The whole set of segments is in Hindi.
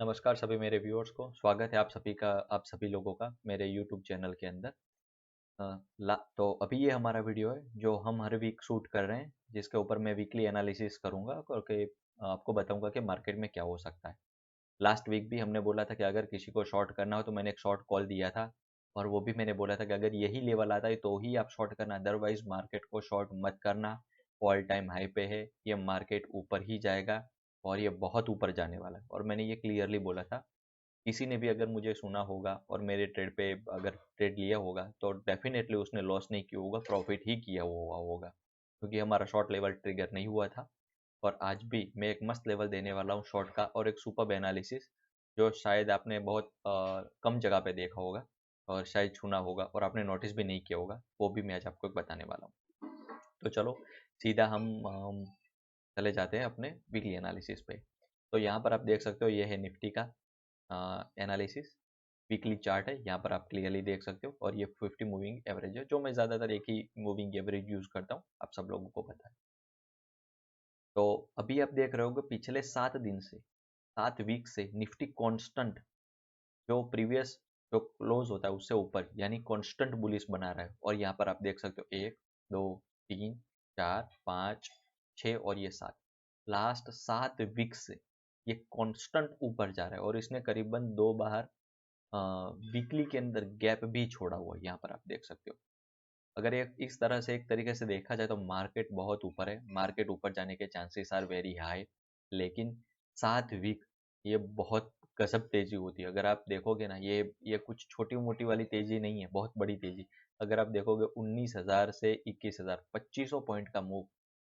नमस्कार सभी मेरे व्यूअर्स को स्वागत है आप सभी लोगों का मेरे यूट्यूब चैनल के अंदर। तो अभी ये हमारा वीडियो है जो हम हर वीक शूट कर रहे हैं, जिसके ऊपर मैं वीकली एनालिसिस करूंगा और आपको बताऊंगा कि मार्केट में क्या हो सकता है। लास्ट वीक भी हमने बोला था कि अगर किसी को शॉर्ट करना हो तो मैंने एक शॉर्ट कॉल दिया था, और वो भी मैंने बोला था कि अगर यही लेवल आता है तो ही आप शॉर्ट करना, अदरवाइज मार्केट को शॉर्ट मत करना। ऑल टाइम हाई पे है, ये मार्केट ऊपर ही जाएगा और ये बहुत ऊपर जाने वाला है, और मैंने ये क्लियरली बोला था। किसी ने भी अगर मुझे सुना होगा और मेरे ट्रेड पे अगर ट्रेड लिया होगा तो डेफिनेटली उसने लॉस नहीं किया होगा, प्रॉफिट ही किया हुआ होगा, क्योंकि हमारा शॉर्ट लेवल ट्रिगर नहीं हुआ था। और आज भी मैं एक मस्त लेवल देने वाला हूँ शॉर्ट का, और एक सुपर एनालिसिस जो शायद आपने बहुत कम जगह पे देखा होगा और शायद छूना होगा और आपने नोटिस भी नहीं किया होगा, वो भी मैं आज आपको बताने वाला हूँ। तो चलो सीधा हम चले जाते हैं अपने वीकली एनालिसिस पे। तो यहाँ पर आप देख सकते हो, ये है निफ्टी का एनालिसिस। वीकली चार्ट है, यहाँ पर आप क्लियरली देख सकते हो, और ये 50 मूविंग एवरेज है, जो मैं ज़्यादातर एक ही मूविंग एवरेज यूज़ करता हूँ, आप सब लोगों को पता है। तो अभी आप देख रहे होगे पिछले 7 दिन से, 7 वीक से निफ्टी कांस्टेंट, जो प्रीवियस जो क्लोज होता है उससे ऊपर, यानी कांस्टेंट बुलिश बना रहा है। और यहाँ पर आप देख सकते हो 1 2 3 4 5 6 और ये 7, लास्ट 7 वीक से ये कांस्टेंट ऊपर जा रहा है, और इसने करीबन 2 बार वीकली के अंदर गैप भी छोड़ा हुआ है, यहाँ पर आप देख सकते हो। अगर एक इस तरह से एक तरीके से देखा जाए तो मार्केट बहुत ऊपर है, मार्केट ऊपर जाने के चांसेस आर वेरी हाई। लेकिन 7 वीक ये बहुत गजब तेजी होती है। अगर आप देखोगे ना, ये कुछ छोटी मोटी वाली तेजी नहीं है, बहुत बड़ी तेजी। अगर आप देखोगे 19,000 से 21,000, 2500 पॉइंट का मूव,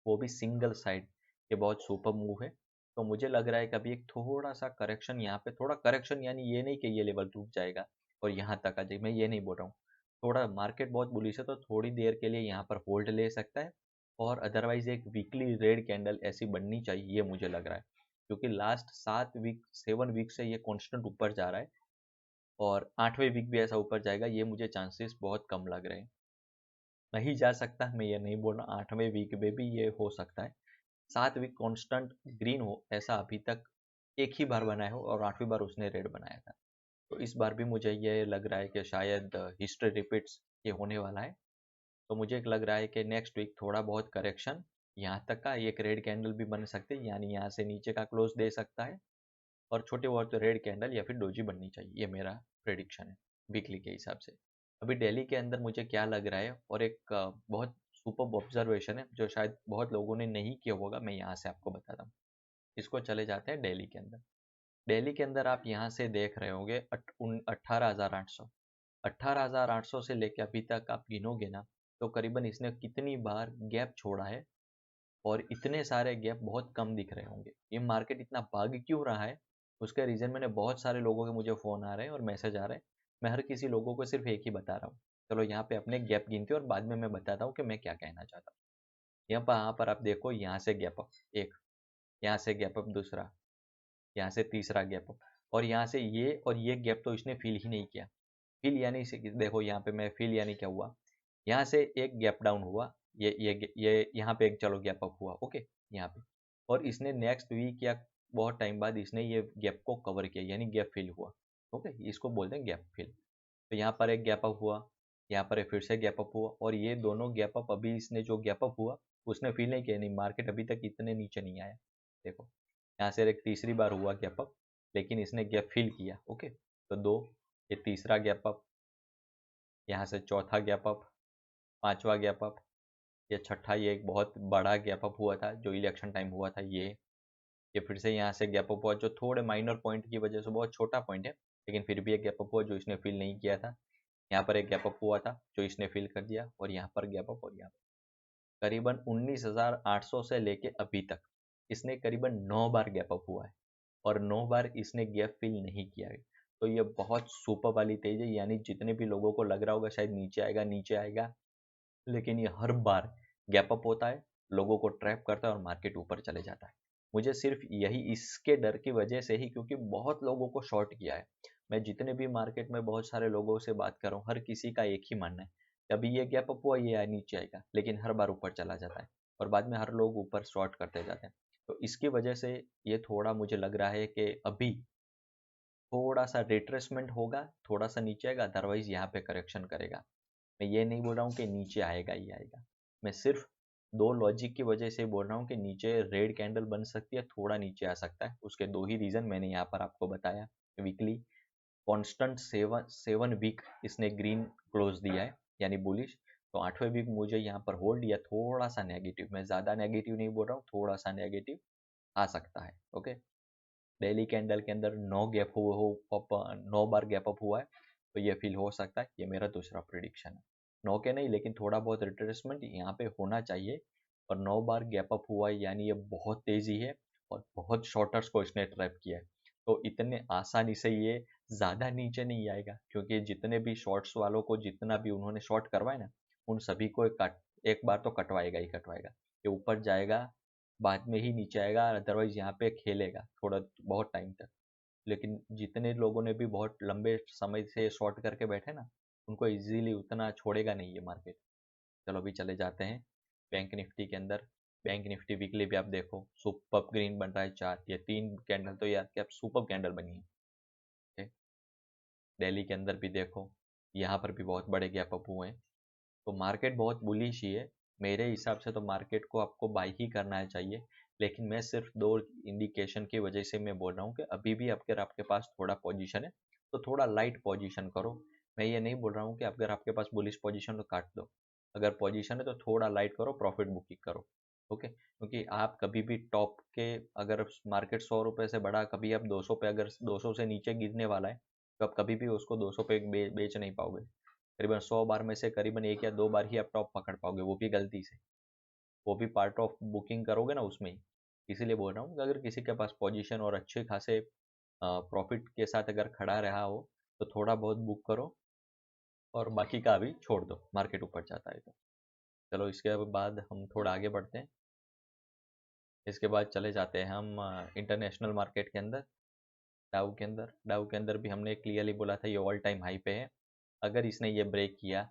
वो भी सिंगल साइड, ये बहुत सुपर मूव है। तो मुझे लग रहा है कि अभी एक थोड़ा सा करेक्शन, यहाँ पे थोड़ा करेक्शन, यानी ये नहीं कि ये लेवल टूट जाएगा और यहाँ तक आ जाए, मैं ये नहीं बोल रहा हूँ। थोड़ा मार्केट बहुत बुलिश है तो थोड़ी देर के लिए यहाँ पर होल्ड ले सकता है, और अदरवाइज एक वीकली रेड कैंडल ऐसी बननी चाहिए, ये मुझे लग रहा है। क्योंकि लास्ट 7 वीक 7 वीक से ये कांस्टेंट ऊपर जा रहा है, और 8वें वीक भी ऐसा ऊपर जाएगा, ये मुझे चांसेस बहुत कम लग रहे हैं। नहीं जा सकता, मैं ये नहीं बोल रहा, 8वें वीक में भी ये हो सकता है। 7 वीक कांस्टेंट ग्रीन हो, ऐसा अभी तक एक ही बार बनाया हो, और 8वीं बार उसने रेड बनाया था। तो इस बार भी मुझे ये लग रहा है कि शायद हिस्ट्री रिपीट्स, ये होने वाला है। तो मुझे एक लग रहा है कि नेक्स्ट वीक थोड़ा बहुत करेक्शन, यहाँ तक का एक रेड कैंडल भी बन सकते हैं, यानी यहाँ से नीचे का क्लोज दे सकता है, और छोटे बहुत रेड कैंडल या फिर डोजी बननी चाहिए, ये मेरा प्रेडिक्शन है वीकली के हिसाब से। अभी दिल्ली के अंदर मुझे क्या लग रहा है, और एक बहुत सुपर ऑब्जर्वेशन है जो शायद बहुत लोगों ने नहीं किया होगा, मैं यहाँ से आपको बताता हूँ। इसको चले जाते हैं दिल्ली के अंदर। दिल्ली के अंदर आप यहाँ से देख रहे होंगे 18,800, 18,800 से लेके अभी तक आप गिनोगे ना, तो करीबन इसने कितनी बार गैप छोड़ा है, और इतने सारे गैप बहुत कम दिख रहे होंगे। ये मार्केट इतना भाग क्यों रहा है, उसका रीज़न मैंने बहुत सारे लोगों के मुझे फ़ोन आ रहे हैं और मैसेज आ रहे हैं। मैं हर किसी लोगों को सिर्फ एक ही बता रहा हूँ। चलो यहाँ पे अपने गैप गिनते हैं और बाद में मैं बताता हूँ कि मैं क्या कहना चाहता हूँ। यहाँ पर आप देखो, यहाँ से गैप अप एक, यहाँ से गैप अप दूसरा, यहाँ से तीसरा गैप अप, और यहाँ से ये, और ये गैप तो इसने फिल ही नहीं किया। फिल यानी से देखो यहाँ पे मैं फिल यानी क्या हुआ, यहाँ से एक गैप डाउन हुआ, ये यहाँ पे एक चलो गैप अप हुआ, ओके, यहाँ पे। और इसने नेक्स्ट वीक या बहुत टाइम बाद इसने ये गैप को कवर किया, यानी गैप फिल हुआ, ओके, इसको बोलते हैं गैप फिल। तो यहाँ पर एक गैप अप हुआ, यहाँ पर एक फिर से गैप अप हुआ, और ये दोनों गैप अप, अभी इसने जो गैप अप हुआ उसने फिल नहीं किया, नहीं, मार्केट अभी तक इतने नीचे नहीं आया। देखो यहाँ से एक तीसरी बार हुआ गैप अप, लेकिन इसने गैप फिल किया, ओके। तो दो, ये तीसरा गैप अप, यहाँ से चौथा गैप अप, पांचवा गैप अप, ये छठा, ये एक बहुत बड़ा गैप अप हुआ था जो इलेक्शन टाइम हुआ था, ये फिर से यहाँ से गैप अप हुआ, जो थोड़े माइनर पॉइंट की वजह से, बहुत छोटा पॉइंट है लेकिन फिर भी एक गैप अप हुआ जो इसने फिल नहीं किया था। यहाँ पर एक गैप अप हुआ था जो इसने फिल कर दिया, और यहाँ पर गैप अप, और यहाँ पर करीबन 19,800 से लेके अभी तक इसने करीबन 9 बार गैप अप हुआ है, और 9 बार इसने गैप फिल नहीं किया है। तो ये बहुत सुपर वाली तेज है, यानी जितने भी लोगों को लग रहा होगा शायद नीचे आएगा नीचे आएगा, लेकिन ये हर बार गैप अप होता है, लोगों को ट्रैप करता है और मार्केट ऊपर चले जाता है। मुझे सिर्फ यही इसके डर की वजह से ही, क्योंकि बहुत लोगों को शॉर्ट किया है। मैं जितने भी मार्केट में बहुत सारे लोगों से बात कर रहा हूँ, हर किसी का एक ही मानना है कि अभी ये गैप अप हुआ, ये नीचे आएगा, लेकिन हर बार ऊपर चला जाता है, और बाद में हर लोग ऊपर शॉर्ट करते जाते हैं। तो इसकी वजह से ये थोड़ा मुझे लग रहा है कि अभी थोड़ा सा रिट्रेसमेंट होगा, थोड़ा सा नीचे आएगा, अदरवाइज यहाँ पे करेक्शन करेगा। मैं ये नहीं बोल रहा हूँ कि नीचे आएगा ही आएगा, मैं सिर्फ दो लॉजिक की वजह से बोल रहा हूँ कि नीचे रेड कैंडल बन सकती है, थोड़ा नीचे आ सकता है। उसके दो ही रीज़न मैंने यहाँ पर आपको बताया। वीकली कांस्टेंट 7 वीक इसने ग्रीन क्लोज दिया है यानी बुलिश, तो 8वें वीक मुझे यहाँ पर होल्ड या थोड़ा सा नेगेटिव, मैं ज़्यादा नेगेटिव नहीं बोल रहा हूँ, थोड़ा सा नेगेटिव आ सकता है। ओके, डेली कैंडल के अंदर 9 बार गैप अप हुआ है, तो ये फील हो सकता है। ये मेरा दूसरा प्रिडिक्शन है, 9 के नहीं लेकिन थोड़ा बहुत रिट्रेसमेंट यहाँ पे होना चाहिए। और 9 बार गैप अप हुआ है यानी ये बहुत तेज़ी है और बहुत शॉर्टर्स को इसने ट्रैप किया है, तो इतने आसानी से ये ज़्यादा नीचे नहीं आएगा, क्योंकि जितने भी शॉर्ट्स वालों को जितना भी उन्होंने शॉर्ट करवाए ना, उन सभी को एक बार तो कटवाएगा ही कटवाएगा। ये ऊपर जाएगा, बाद में ही नीचे आएगा, अदरवाइज यहाँ पे खेलेगा थोड़ा बहुत टाइम तक। लेकिन जितने लोगों ने भी बहुत लंबे समय से शॉर्ट करके बैठे ना, उनको इजीली उतना छोड़ेगा नहीं ये मार्केट। चलो अभी चले जाते हैं बैंक निफ्टी के अंदर। बैंक निफ्टी वीकली भी आप देखो, सुपर ग्रीन बन रहा है चार्ट, ये 3 कैंडल तो यार क्या सुपर कैंडल बनी है। डेली के अंदर भी देखो, यहाँ पर भी बहुत बड़े गैप अप हुए हैं, तो मार्केट बहुत बुलिश ही है। मेरे हिसाब से तो मार्केट को आपको बाई ही करना चाहिए, लेकिन मैं सिर्फ दो इंडिकेशन की वजह से मैं बोल रहा हूँ कि अभी भी अगर आपके पास थोड़ा पोजीशन है तो थोड़ा लाइट पोजीशन करो। मैं ये नहीं बोल रहा हूँ कि अगर आपके पास बुलिश पोजीशन तो काट दो, अगर पोजीशन है तो थोड़ा लाइट करो, प्रॉफिट बुकिंग करो। ओके, क्योंकि आप कभी भी टॉप के, अगर मार्केट 100 रुपये से बढ़ा, कभी आप 200 पे, अगर 200 से नीचे गिरने वाला है तो आप कभी भी उसको 200 पे बेच नहीं पाओगे। करीबन 100 बार में से करीबन 1 या 2 बार ही आप टॉप पकड़ पाओगे, वो भी गलती से, वो भी पार्ट ऑफ बुकिंग करोगे ना उसमें ही। इसीलिए बोल रहा हूँ कि अगर किसी के पास पोजीशन और अच्छे खासे प्रॉफिट के साथ अगर खड़ा रहा हो तो थोड़ा बहुत बुक करो और बाकी का अभी छोड़ दो, मार्केट ऊपर जाता है तो। चलो इसके बाद हम थोड़ा आगे बढ़ते हैं। इसके बाद चले जाते हैं हम इंटरनेशनल मार्केट के अंदर। डाउ के अंदर भी हमने क्लियरली बोला था ये ऑल टाइम हाई पे है। अगर इसने ये ब्रेक किया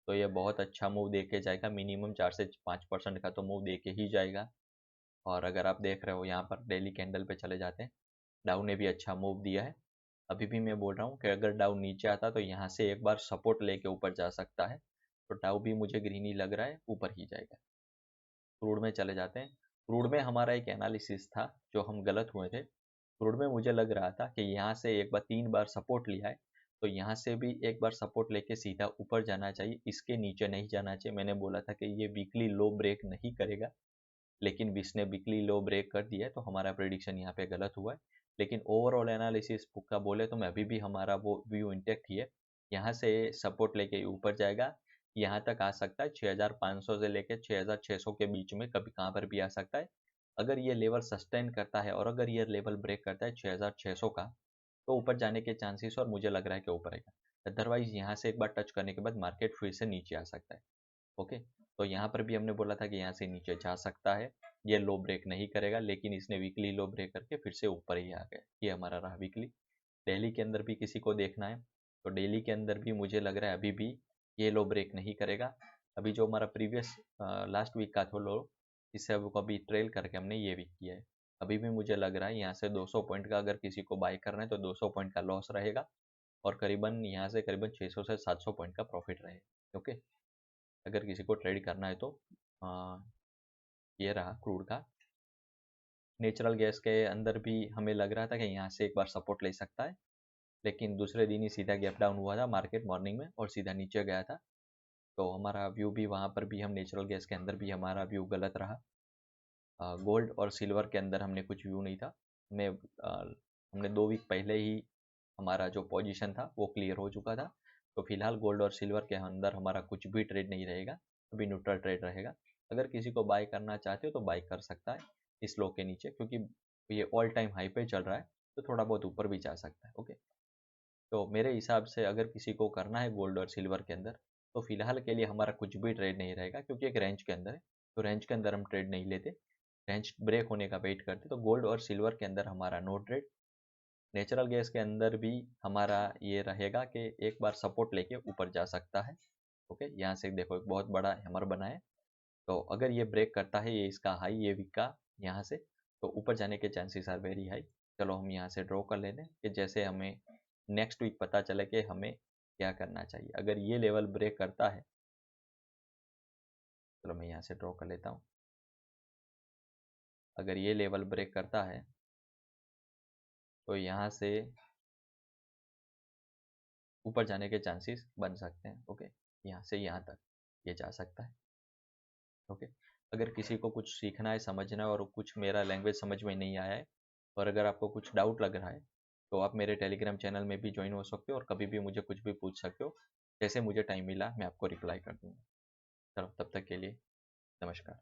तो ये बहुत अच्छा मूव दे के जाएगा, मिनिमम 4 से 5% का तो मूव दे के ही जाएगा। और अगर आप देख रहे हो यहाँ पर डेली कैंडल पे चले जाते हैं, डाउ ने भी अच्छा मूव दिया है। अभी भी मैं बोल रहा हूँ कि अगर डाउ नीचे आता तो यहाँ से एक बार सपोर्ट लेके ऊपर जा सकता है, तो डाउ भी मुझे ग्रीन ही लग रहा है, ऊपर ही जाएगा। क्रूड में चले जाते हैं। क्रूड में हमारा एक एनालिसिस था जो हम गलत हुए थे। क्रूड में मुझे लग रहा था कि यहाँ से एक बार 3 बार सपोर्ट लिया है, तो यहाँ से भी एक बार सपोर्ट लेके सीधा ऊपर जाना चाहिए, इसके नीचे नहीं जाना चाहिए। मैंने बोला था कि ये वीकली लो ब्रेक नहीं करेगा, लेकिन इसने वीकली लो ब्रेक कर दिया है, तो हमारा प्रेडिक्शन यहाँ पे गलत हुआ है। लेकिन ओवरऑल एनालिसिस का बोले तो मैं अभी भी हमारा वो व्यू इंटेक्ट ही है। यहाँ से सपोर्ट लेके ऊपर जाएगा, यहाँ तक आ सकता है 6500 से लेके 6600 के बीच में, कभी कहाँ पर भी आ सकता है। अगर ये लेवल सस्टेन करता है और अगर ये लेवल ब्रेक करता है 6600 का, तो ऊपर जाने के चांसेस और मुझे लग रहा है कि ऊपर आएगा। अदरवाइज यहाँ से एक बार टच करने के बाद मार्केट फिर से नीचे आ सकता है। ओके, तो यहाँ पर भी हमने बोला था कि यहाँ से नीचे जा सकता है, ये लो ब्रेक नहीं करेगा, लेकिन इसने वीकली लो ब्रेक करके फिर से ऊपर ही आ गया। ये हमारा रहा वीकली। डेली के अंदर भी किसी को देखना है, तो डेली के अंदर भी मुझे लग रहा है अभी भी ये लो ब्रेक नहीं करेगा। अभी जो हमारा प्रीवियस लास्ट वीक का था लो, इससे अब अभी ट्रेल करके हमने ये वीक किया है। अभी भी मुझे लग रहा है यहाँ से 200 पॉइंट का अगर किसी को बाय करना है तो 200 पॉइंट का लॉस रहेगा, और करीबन यहाँ से करीबन 600 से 700 पॉइंट का प्रॉफिट रहेगा। ओके, अगर किसी को ट्रेड करना है तो आ, ये रहा क्रूड का। नेचुरल गैस के अंदर भी हमें लग रहा था कि यहाँ से एक बार सपोर्ट ले सकता है, लेकिन दूसरे दिन ही सीधा गैप डाउन हुआ था मार्केट मॉर्निंग में और सीधा नीचे गया था। तो हमारा व्यू भी वहाँ पर भी, हम नेचुरल गैस के अंदर भी हमारा व्यू गलत रहा। गोल्ड और सिल्वर के अंदर हमने कुछ व्यू नहीं था। हमने 2 वीक पहले ही हमारा जो पोजीशन था वो क्लियर हो चुका था। तो फिलहाल गोल्ड और सिल्वर के अंदर हमारा कुछ भी ट्रेड नहीं रहेगा, अभी न्यूट्रल ट्रेड रहेगा। अगर किसी को बाय करना चाहते हो तो बाय कर सकता है इस लो के नीचे, क्योंकि ये ऑल टाइम हाई पे चल रहा है, तो थोड़ा बहुत ऊपर भी जा सकता है। ओके, तो मेरे हिसाब से अगर किसी को करना है गोल्ड और सिल्वर के अंदर, तो फिलहाल के लिए हमारा कुछ भी ट्रेड नहीं रहेगा, क्योंकि एक रेंज के अंदर है, तो रेंज के अंदर हम ट्रेड नहीं लेते, रेंज ब्रेक होने का वेट करते। तो गोल्ड और सिल्वर के अंदर हमारा नो ट्रेड। नेचुरल गैस के अंदर भी हमारा ये रहेगा कि एक बार सपोर्ट लेके ऊपर जा सकता है। ओके, यहाँ से देखो एक बहुत बड़ा हैमर बना है, तो अगर ये ब्रेक करता है, ये इसका हाई, ये वीक का यहाँ से, तो ऊपर जाने के चांसेस आर वेरी हाई। चलो हम यहाँ से ड्रॉ कर लेते हैं कि जैसे हमें नेक्स्ट वीक पता चले कि हमें क्या करना चाहिए। अगर ये लेवल ब्रेक करता है, चलो मैं यहाँ से ड्रॉ कर लेता हूँ, अगर ये लेवल ब्रेक करता है तो यहाँ से ऊपर जाने के चांसेस बन सकते हैं। ओके, यहाँ से यहाँ तक ये जा सकता है। ओके, अगर किसी को कुछ सीखना है, समझना है और कुछ मेरा लैंग्वेज समझ में नहीं आया है और अगर आपको कुछ डाउट लग रहा है तो आप मेरे टेलीग्राम चैनल में भी ज्वाइन हो सकते हो और कभी भी मुझे कुछ भी पूछ सकते हो। जैसे मुझे टाइम मिला मैं आपको रिप्लाई कर दूँगा। चलो तब तक के लिए नमस्कार।